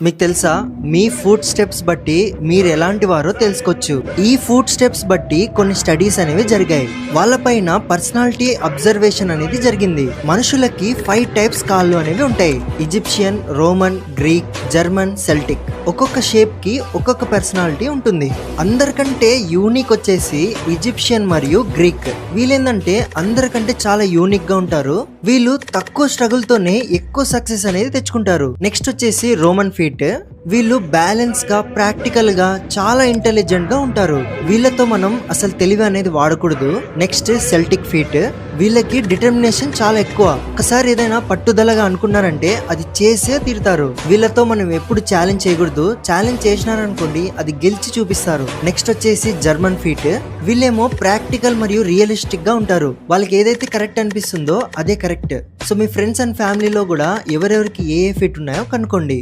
మీకు తెలుసా మీ food steps బట్టి మీరు ఎలాంటి వారో తెలుసుకోవచ్చు. ఈ ఫుడ్ స్టెప్స్ బట్టి కొన్ని స్టడీస్ అనేవి జరిగాయి. వాళ్ళపైన పర్సనాలిటీ అబ్జర్వేషన్ అనేది జరిగింది. మనుషులకి 5 టైప్స్ కాళ్ళు అనేవి ఉంటాయి. Egyptian, Roman, Greek, German, Celtic. ఒక్కొక్క షేప్ కి ఒక్కొక్క పర్సనాలిటీ ఉంటుంది. అందరికంటే యూనిక్ వచ్చేసి ఈజిప్షియన్ మరియు గ్రీక్. వీళ్ళేందంటే అందరికంటే చాలా యూనిక్ గా ఉంటారు. వీళ్ళు తక్కువ స్ట్రగుల్ తోనే ఎక్కువ సక్సెస్ అనేది తెచ్చుకుంటారు. నెక్స్ట్ వచ్చేసి రోమన్ ఫీట్. వీళ్ళు బ్యాలెన్స్ గా, ప్రాక్టికల్ గా, చాలా ఇంటెలిజెంట్ గా ఉంటారు. వీళ్ళతో మనం అసలు తెలివి అనేది వాడకూడదు. Next Celtic feet. వీళ్ళకి డిటర్మినేషన్ చాలా ఎక్కువ. ఒకసారి ఏదైనా పట్టుదలగా అనుకున్నారంటే అది చేసే తీరుతారు. వీళ్ళతో మనం ఎప్పుడు ఛాలెంజ్ చేయకూడదు. ఛాలెంజ్ చేసినారనుకోండి అది గెలిచి చూపిస్తారు. నెక్స్ట్ వచ్చేసి జర్మన్ ఫీట్. వీళ్ళేమో ప్రాక్టికల్ మరియు రియలిస్టిక్ గా ఉంటారు. వాళ్ళకి ఏదైతే కరెక్ట్ అనిపిస్తుందో అదే correct. So me friends and ఫ్యామిలీలో కూడా ఎవరెవరికి ఏ ఫిట్ ఉన్నాయో కనుక్కోండి.